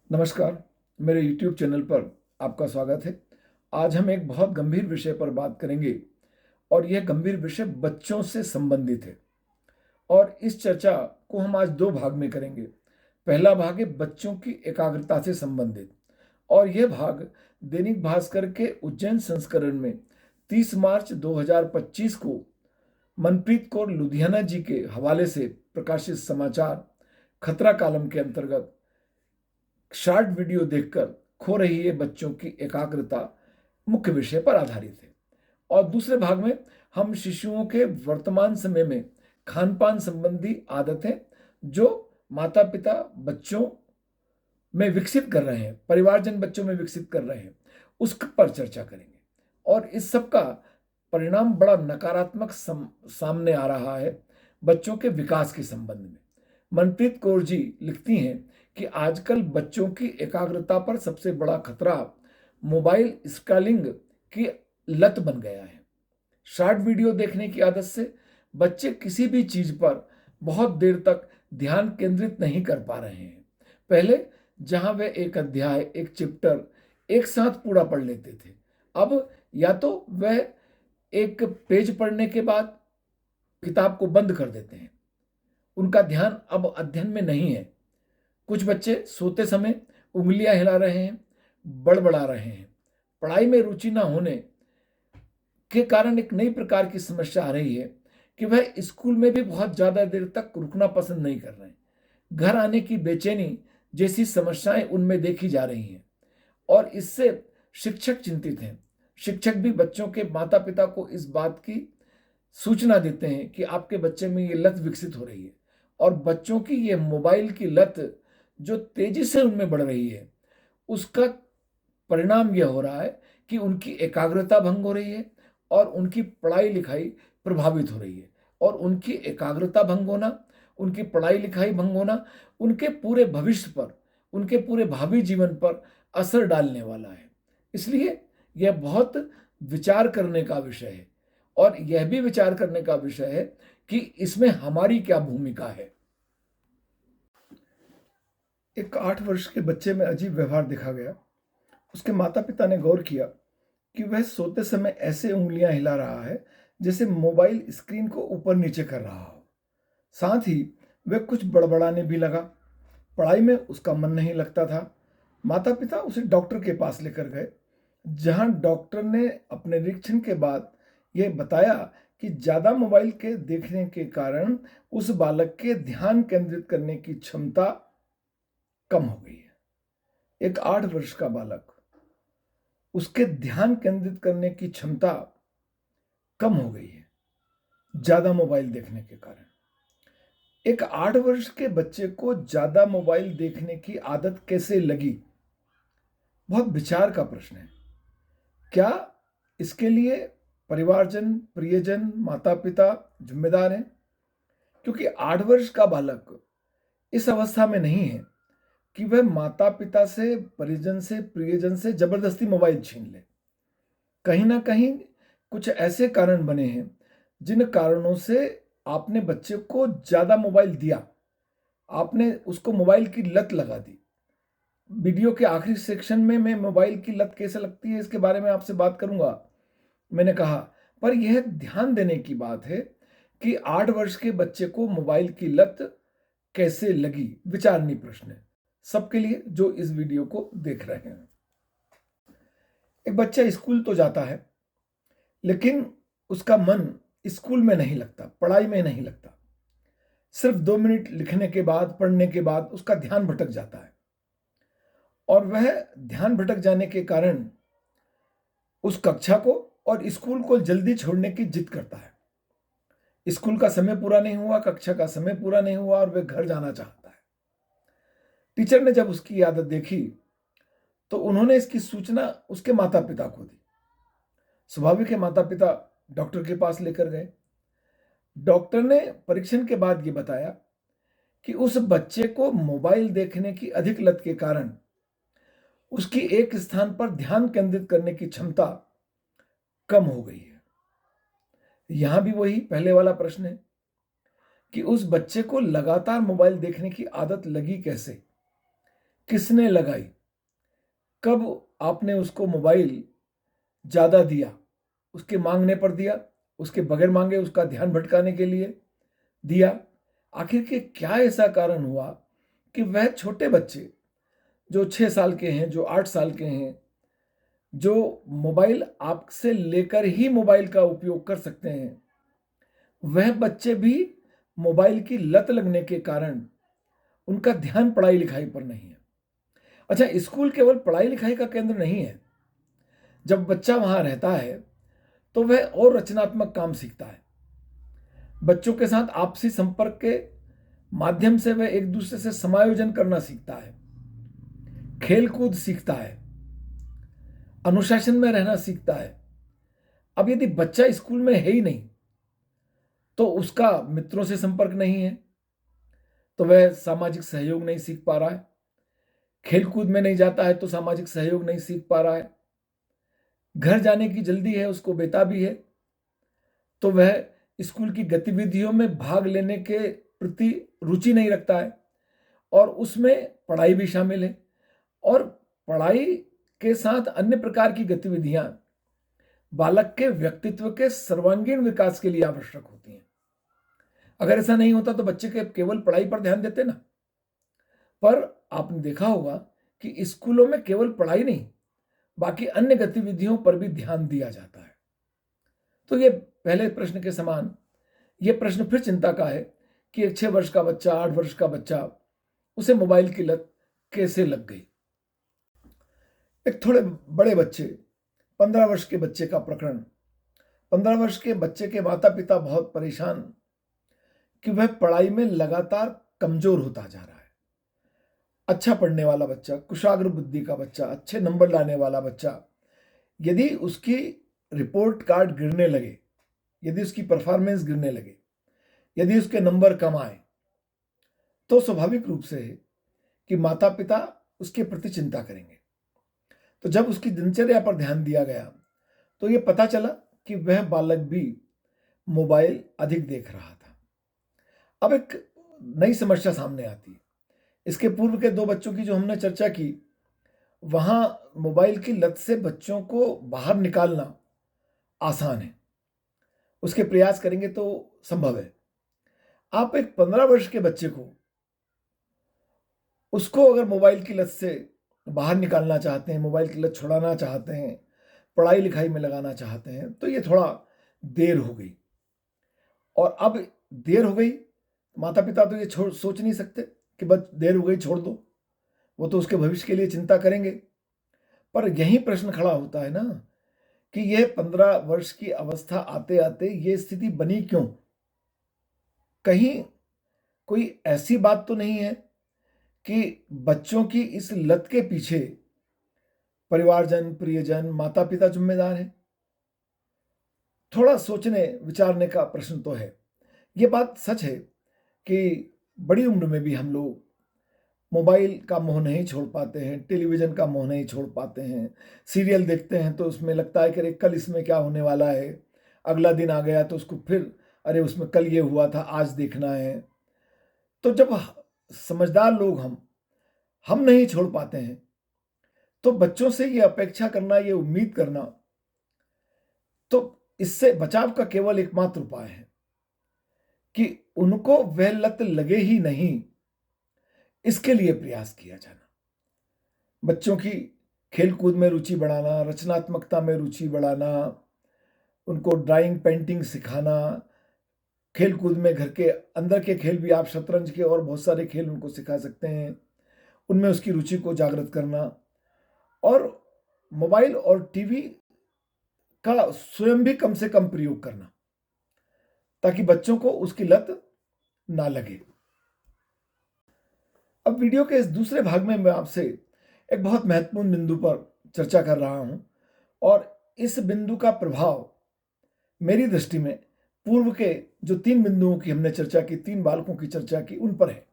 नमस्कार, मेरे YouTube channel पर आपका स्वागत है। आज हम एक बहुत गंभीर विषय पर बात करेंगे और यह गंभीर विषय बच्चों से संबंधित है। और इस चर्चा को हम आज दो भाग में करेंगे। पहला भाग है बच्चों की एकाग्रता से संबंधित और यह भाग दैनिक भास्कर के उज्जैन संस्करण में 30 मार्च 2025 को मनप्रीत कौर लुधियाना जी के हवाले से प्रकाशित समाचार खतरा कॉलम के अंतर्गत शॉर्ट वीडियो देखकर खो रही है बच्चों की एकाग्रता मुख्य विषय पर आधारित है। और दूसरे भाग में हम शिशुओं के वर्तमान समय में खान पान संबंधी आदतें जो माता पिता बच्चों में विकसित कर रहे हैं, परिवारजन बच्चों में विकसित कर रहे हैं, उस पर चर्चा करेंगे। और इस सब का परिणाम बड़ा नकारात्मक सामने आ रहा है बच्चों के विकास के संबंध में। मनप्रीत कौर जी लिखती हैं कि आजकल बच्चों की एकाग्रता पर सबसे बड़ा खतरा मोबाइल स्क्रॉलिंग की लत बन गया है। शॉर्ट वीडियो देखने की आदत से बच्चे किसी भी चीज पर बहुत देर तक ध्यान केंद्रित नहीं कर पा रहे हैं। पहले जहां वे एक अध्याय, एक चैप्टर एक साथ पूरा पढ़ लेते थे, अब या तो वह एक पेज पढ़ने के बाद किताब को बंद कर देते हैं। उनका ध्यान अब अध्ययन में नहीं है। कुछ बच्चे सोते समय उंगलियां हिला रहे हैं, बड़बड़ा रहे हैं। पढ़ाई में रुचि न होने के कारण एक नई प्रकार की समस्या आ रही है कि वह स्कूल में भी बहुत ज्यादा देर तक रुकना पसंद नहीं कर रहे हैं। घर आने की बेचैनी जैसी समस्याएं उनमें देखी जा रही हैं और इससे शिक्षक चिंतित हैं। शिक्षक भी बच्चों के माता पिता को इस बात की सूचना देते हैं कि आपके बच्चे में ये लत विकसित हो रही है। और बच्चों की ये मोबाइल की लत जो तेजी से उनमें बढ़ रही है, उसका परिणाम यह हो रहा है कि उनकी एकाग्रता भंग हो रही है और उनकी पढ़ाई लिखाई प्रभावित हो रही है। और उनकी एकाग्रता भंग होना, उनकी पढ़ाई लिखाई भंग होना उनके पूरे भविष्य पर, उनके पूरे भावी जीवन पर असर डालने वाला है। इसलिए यह बहुत विचार करने का विषय है और यह भी विचार करने का विषय है कि इसमें हमारी क्या भूमिका है। एक 8 वर्ष के बच्चे में अजीब व्यवहार देखा गया। उसके माता पिता ने गौर किया कि वह सोते समय ऐसे उंगलियां हिला रहा है जैसे मोबाइल स्क्रीन को ऊपर नीचे कर रहा हो। साथ ही वह कुछ बड़बड़ाने भी लगा। पढ़ाई में उसका मन नहीं लगता था। माता पिता उसे डॉक्टर के पास लेकर गए, जहां डॉक्टर ने अपने निरीक्षण के बाद यह बताया कि ज्यादा मोबाइल के देखने के कारण उस बालक के ध्यान केंद्रित करने की क्षमता कम हो गई है। एक 8 वर्ष का बालक, उसके ध्यान केंद्रित करने की क्षमता कम हो गई है ज्यादा मोबाइल देखने के कारण। एक 8 वर्ष के बच्चे को ज्यादा मोबाइल देखने की आदत कैसे लगी, बहुत विचार का प्रश्न है। क्या इसके लिए परिवारजन, प्रियजन, माता पिता जिम्मेदार हैं? क्योंकि 8 वर्ष का बालक इस अवस्था में नहीं है कि वह माता पिता से, परिजन से, प्रियजन से जबरदस्ती मोबाइल छीन ले। कहीं ना कहीं कुछ ऐसे कारण बने हैं जिन कारणों से आपने बच्चे को ज्यादा मोबाइल दिया, आपने उसको मोबाइल की लत लगा दी। वीडियो के आखिरी सेक्शन में मैं मोबाइल की लत कैसे लगती है इसके बारे में आपसे बात करूंगा, मैंने कहा। पर यह ध्यान देने की बात है कि 8 वर्ष के बच्चे को मोबाइल की लत कैसे लगी, विचारणीय प्रश्न है सबके लिए जो इस वीडियो को देख रहे हैं। एक बच्चा स्कूल तो जाता है, लेकिन उसका मन स्कूल में नहीं लगता, पढ़ाई में नहीं लगता। सिर्फ 2 मिनट लिखने के बाद, पढ़ने के बाद उसका ध्यान भटक जाता है और वह ध्यान भटक जाने के कारण उस कक्षा को और स्कूल को जल्दी छोड़ने की जिद करता है। स्कूल का समय पूरा नहीं हुआ, कक्षा का समय पूरा नहीं हुआ और वह घर जाना चाहता है। टीचर ने जब उसकी आदत देखी तो उन्होंने इसकी सूचना उसके माता पिता को दी। स्वाभाविक है, माता पिता डॉक्टर के पास लेकर गए। डॉक्टर ने परीक्षण के बाद ये बताया कि उस बच्चे को मोबाइल देखने की अधिक लत के कारण उसकी एक स्थान पर ध्यान केंद्रित करने की क्षमता कम हो गई है। यहां भी वही पहले वाला प्रश्न है कि उस बच्चे को लगातार मोबाइल देखने की आदत लगी कैसे। किसने लगाई, कब आपने उसको मोबाइल ज़्यादा दिया, उसके मांगने पर दिया, उसके बगैर मांगे उसका ध्यान भटकाने के लिए दिया। आखिर के क्या ऐसा कारण हुआ कि वह छोटे बच्चे जो 6 साल के हैं, जो 8 साल के हैं, जो मोबाइल आपसे लेकर ही मोबाइल का उपयोग कर सकते हैं, वह बच्चे भी मोबाइल की लत लगने के कारण उनका ध्यान पढ़ाई लिखाई पर नहीं है। अच्छा, स्कूल केवल पढ़ाई लिखाई का केंद्र नहीं है। जब बच्चा वहां रहता है तो वह और रचनात्मक काम सीखता है। बच्चों के साथ आपसी संपर्क के माध्यम से वह एक दूसरे से समायोजन करना सीखता है, खेल कूद सीखता है, अनुशासन में रहना सीखता है। अब यदि बच्चा स्कूल में है ही नहीं तो उसका मित्रों से संपर्क नहीं है, तो वह सामाजिक सहयोग नहीं सीख पा रहा है। खेलकूद में नहीं जाता है तो सामाजिक सहयोग नहीं सीख पा रहा है। घर जाने की जल्दी है, उसको बेताबी है, तो वह स्कूल की गतिविधियों में भाग लेने के प्रति रुचि नहीं रखता है, और उसमें पढ़ाई भी शामिल है। और पढ़ाई के साथ अन्य प्रकार की गतिविधियां बालक के व्यक्तित्व के सर्वांगीण विकास के लिए आवश्यक होती हैं। अगर ऐसा नहीं होता तो बच्चे के केवल पढ़ाई पर ध्यान देते ना। पर आपने देखा होगा कि स्कूलों में केवल पढ़ाई नहीं, बाकी अन्य गतिविधियों पर भी ध्यान दिया जाता है। तो ये पहले प्रश्न के समान ये प्रश्न फिर चिंता का है कि एक 6 वर्ष का बच्चा, 8 वर्ष का बच्चा, उसे मोबाइल की लत कैसे लग गई। एक थोड़े बड़े बच्चे, 15 वर्ष के बच्चे का प्रकरण। 15 वर्ष के बच्चे के माता पिता बहुत परेशान कि वह पढ़ाई में लगातार कमजोर होता जा रहा है। अच्छा पढ़ने वाला बच्चा, कुशाग्र बुद्धि का बच्चा, अच्छे नंबर लाने वाला बच्चा, यदि उसकी रिपोर्ट कार्ड गिरने लगे, यदि उसकी परफॉर्मेंस गिरने लगे, यदि उसके नंबर कम आए, तो स्वाभाविक रूप से है कि माता पिता उसके प्रति चिंता करेंगे। तो जब उसकी दिनचर्या पर ध्यान दिया गया तो यह पता चला कि वह बालक भी मोबाइल अधिक देख रहा था। अब एक नई समस्या सामने आती है। इसके पूर्व के 2 बच्चों की जो हमने चर्चा की, वहां मोबाइल की लत से बच्चों को बाहर निकालना आसान है, उसके प्रयास करेंगे तो संभव है। आप एक 15 वर्ष के बच्चे को, उसको अगर मोबाइल की लत से बाहर निकालना चाहते हैं, मोबाइल की लत छुड़ाना चाहते हैं, पढ़ाई लिखाई में लगाना चाहते हैं, तो ये थोड़ा देर हो गई। और अब देर हो गई, माता पिता तो ये सोच नहीं सकते कि बस देर हो गई छोड़ दो, वो तो उसके भविष्य के लिए चिंता करेंगे। पर यही प्रश्न खड़ा होता है ना कि यह 15 वर्ष की अवस्था आते आते ये स्थिति बनी क्यों। कहीं कोई ऐसी बात तो नहीं है कि बच्चों की इस लत के पीछे परिवारजन, प्रियजन, माता पिता जिम्मेदार हैं। थोड़ा सोचने विचारने का प्रश्न तो है। ये बात सच है कि बड़ी उम्र में भी हम लोग मोबाइल का मोह नहीं छोड़ पाते हैं, टेलीविज़न का मोह नहीं छोड़ पाते हैं। सीरियल देखते हैं तो उसमें लगता है कि अरे कल इसमें क्या होने वाला है, अगला दिन आ गया तो उसको फिर अरे उसमें कल ये हुआ था, आज देखना है। तो जब समझदार लोग हम नहीं छोड़ पाते हैं, तो बच्चों से ये अपेक्षा करना, ये उम्मीद करना, तो इससे बचाव का केवल एकमात्र उपाय है कि उनको वह लत लगे ही नहीं, इसके लिए प्रयास किया जाना। बच्चों की खेलकूद में रुचि बढ़ाना, रचनात्मकता में रुचि बढ़ाना, उनको ड्राइंग, पेंटिंग सिखाना, खेलकूद में घर के अंदर के खेल भी, आप शतरंज के और बहुत सारे खेल उनको सिखा सकते हैं, उनमें उसकी रुचि को जागृत करना। और मोबाइल और टीवी का स्वयं भी कम से कम प्रयोग करना, ताकि बच्चों को उसकी लत ना लगे। अब वीडियो के इस दूसरे भाग में मैं आपसे एक बहुत महत्वपूर्ण बिंदु पर चर्चा कर रहा हूं, और इस बिंदु का प्रभाव मेरी दृष्टि में पूर्व के जो 3 बिंदुओं की हमने चर्चा की, 3 बालकों की चर्चा की, उन पर है।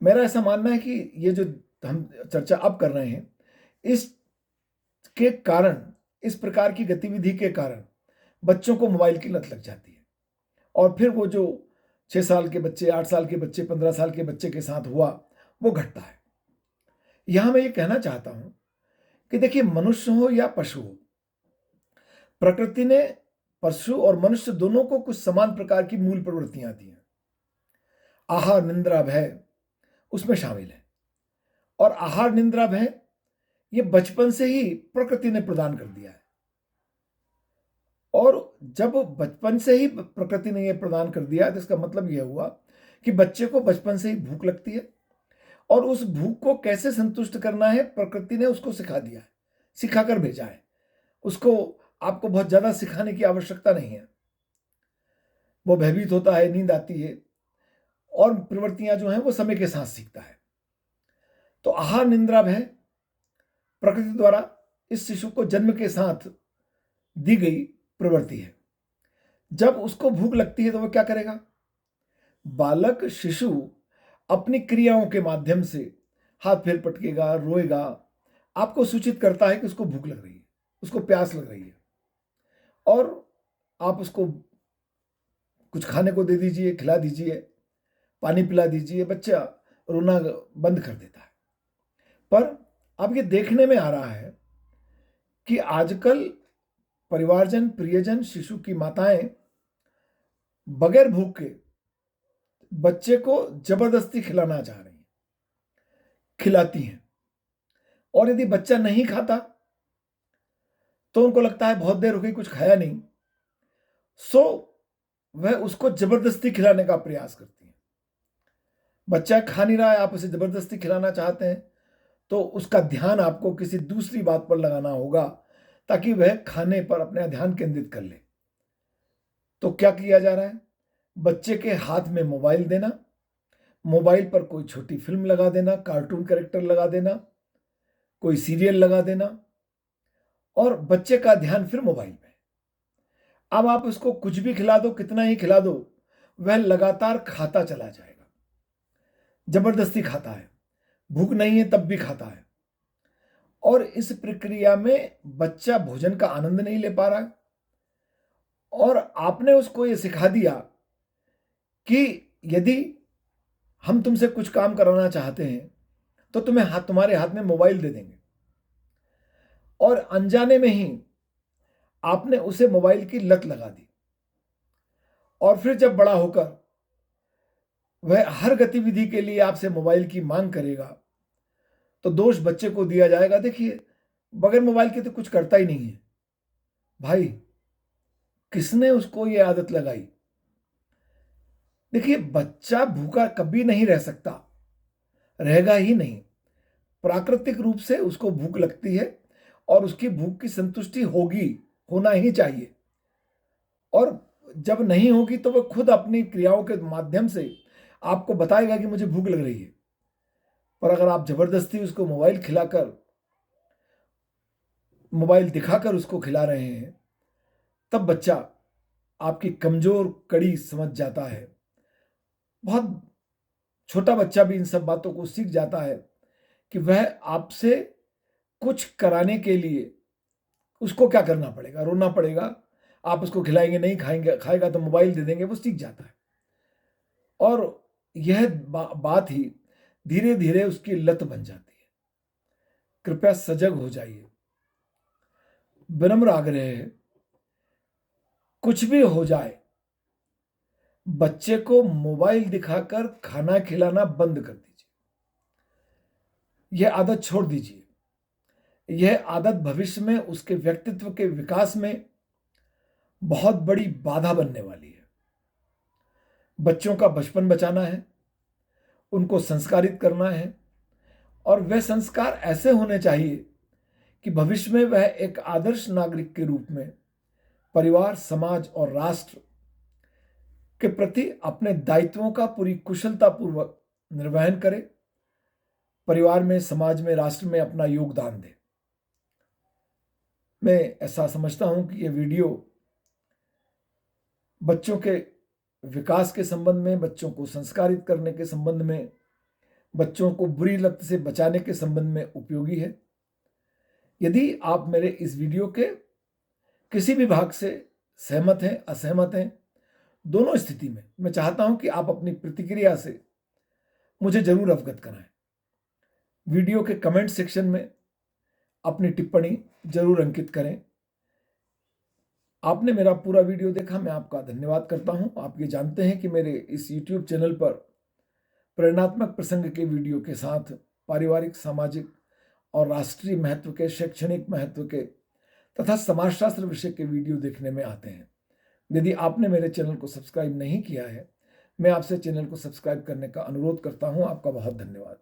मेरा ऐसा मानना है कि ये जो हम चर्चा अब कर रहे हैं, इसके कारण, इस प्रकार की गतिविधि के कारण बच्चों को मोबाइल की लत लग जाती है, और फिर वो जो 6 साल के बच्चे, 8 साल के बच्चे, 15 साल के बच्चे के साथ हुआ, वो घटता है। यहां मैं ये कहना चाहता हूं कि देखिए, मनुष्य हो या पशु हो, प्रकृति ने पशु और मनुष्य दोनों को कुछ समान प्रकार की मूल प्रवृत्तियां दी हैं। आहार, निद्रा, भय उसमें शामिल है। और आहार, निद्रा, भय ये बचपन से ही प्रकृति ने प्रदान कर दिया है। और जब बचपन से ही प्रकृति ने यह प्रदान कर दिया तो इसका मतलब यह हुआ कि बच्चे को बचपन से ही भूख लगती है, और उस भूख को कैसे संतुष्ट करना है प्रकृति ने उसको सिखा दिया है, सिखा कर भेजा है उसको। आपको बहुत ज्यादा सिखाने की आवश्यकता नहीं है। वो भयभीत होता है, नींद आती है, और प्रवृत्तियां जो हैं वो समय के साथ सीखता है। तो आहार, निद्रा, भय प्रकृति द्वारा इस शिशु को जन्म के साथ दी गई प्रवृत्ति है। जब उसको भूख लगती है तो वह क्या करेगा? बालक, शिशु अपनी क्रियाओं के माध्यम से हाथ पैर पटकेगा, रोएगा, आपको सूचित करता है कि उसको भूख लग रही है, उसको प्यास लग रही है, और आप उसको कुछ खाने को दे दीजिए, खिला दीजिए, पानी पिला दीजिए, बच्चा रोना बंद कर देता है। पर अब ये देखने में आ रहा है कि आजकल परिवारजन, प्रियजन, शिशु की माताएं बगैर भूख के बच्चे को जबरदस्ती खिलाना चाह रही हैं, खिलाती हैं। और यदि बच्चा नहीं खाता तो उनको लगता है बहुत देर हो गई कुछ खाया नहीं, सो वह उसको जबरदस्ती खिलाने का प्रयास करती हैं। बच्चा खा नहीं रहा है, आप उसे जबरदस्ती खिलाना चाहते हैं, तो उसका ध्यान आपको किसी दूसरी बात पर लगाना होगा ताकि वह खाने पर अपना ध्यान केंद्रित कर ले। तो क्या किया जा रहा है? बच्चे के हाथ में मोबाइल देना, मोबाइल पर कोई छोटी फिल्म लगा देना, कार्टून कैरेक्टर लगा देना, कोई सीरियल लगा देना, और बच्चे का ध्यान फिर मोबाइल में। अब आप उसको कुछ भी खिला दो, कितना ही खिला दो, वह लगातार खाता चला जाएगा, जबरदस्ती खाता है, भूख नहीं है तब भी खाता है। और इस प्रक्रिया में बच्चा भोजन का आनंद नहीं ले पा रहा है, और आपने उसको ये सिखा दिया कि यदि हम तुमसे कुछ काम कराना चाहते हैं तो तुम्हारे हाथ में मोबाइल दे देंगे, और अनजाने में ही आपने उसे मोबाइल की लत लगा दी। और फिर जब बड़ा होकर वह हर गतिविधि के लिए आपसे मोबाइल की मांग करेगा तो दोष बच्चे को दिया जाएगा, देखिए बगैर मोबाइल के तो कुछ करता ही नहीं है। भाई, किसने उसको ये आदत लगाई? देखिए, बच्चा भूखा कभी नहीं रह सकता, रहेगा ही नहीं। प्राकृतिक रूप से उसको भूख लगती है, और उसकी भूख की संतुष्टि होगी, होना ही चाहिए। और जब नहीं होगी तो वह खुद अपनी क्रियाओं के माध्यम से आपको बताएगा कि मुझे भूख लग रही है। पर अगर आप जबरदस्ती उसको मोबाइल खिलाकर, मोबाइल दिखाकर उसको खिला रहे हैं, तब बच्चा आपकी कमजोर कड़ी समझ जाता है। बहुत छोटा बच्चा भी इन सब बातों को सीख जाता है कि वह आपसे कुछ कराने के लिए उसको क्या करना पड़ेगा, रोना पड़ेगा। आप उसको खिलाएंगे, नहीं खाएंगे, खाएगा तो मोबाइल दे देंगे, वो सीख जाता है। और यह बात ही धीरे धीरे उसकी लत बन जाती है। कृपया सजग हो जाइए। विनम्र आग्रह है, कुछ भी हो जाए, बच्चे को मोबाइल दिखाकर खाना खिलाना बंद कर दीजिए। यह आदत छोड़ दीजिए। यह आदत भविष्य में उसके व्यक्तित्व के विकास में बहुत बड़ी बाधा बनने वाली है। बच्चों का बचपन बचाना है, उनको संस्कारित करना है, और वह संस्कार ऐसे होने चाहिए कि भविष्य में वह एक आदर्श नागरिक के रूप में परिवार, समाज और राष्ट्र के प्रति अपने दायित्वों का पूरी कुशलतापूर्वक निर्वहन करे, परिवार में, समाज में, राष्ट्र में अपना योगदान दे। मैं ऐसा समझता हूं कि यह वीडियो बच्चों के विकास के संबंध में, बच्चों को संस्कारित करने के संबंध में, बच्चों को बुरी लत से बचाने के संबंध में उपयोगी है। यदि आप मेरे इस वीडियो के किसी भी भाग से सहमत हैं, असहमत हैं, दोनों स्थिति में मैं चाहता हूं कि आप अपनी प्रतिक्रिया से मुझे जरूर अवगत कराएं। वीडियो के कमेंट सेक्शन में अपनी टिप्पणी जरूर अंकित करें। आपने मेरा पूरा वीडियो देखा, मैं आपका धन्यवाद करता हूं। आप ये जानते हैं कि मेरे इस YouTube चैनल पर प्रेरणात्मक प्रसंग के वीडियो के साथ पारिवारिक, सामाजिक और राष्ट्रीय महत्व के, शैक्षणिक महत्व के तथा समाजशास्त्र विषय के वीडियो देखने में आते हैं। यदि आपने मेरे चैनल को सब्सक्राइब नहीं किया है, मैं आपसे चैनल को सब्सक्राइब करने का अनुरोध करता हूं। आपका बहुत धन्यवाद।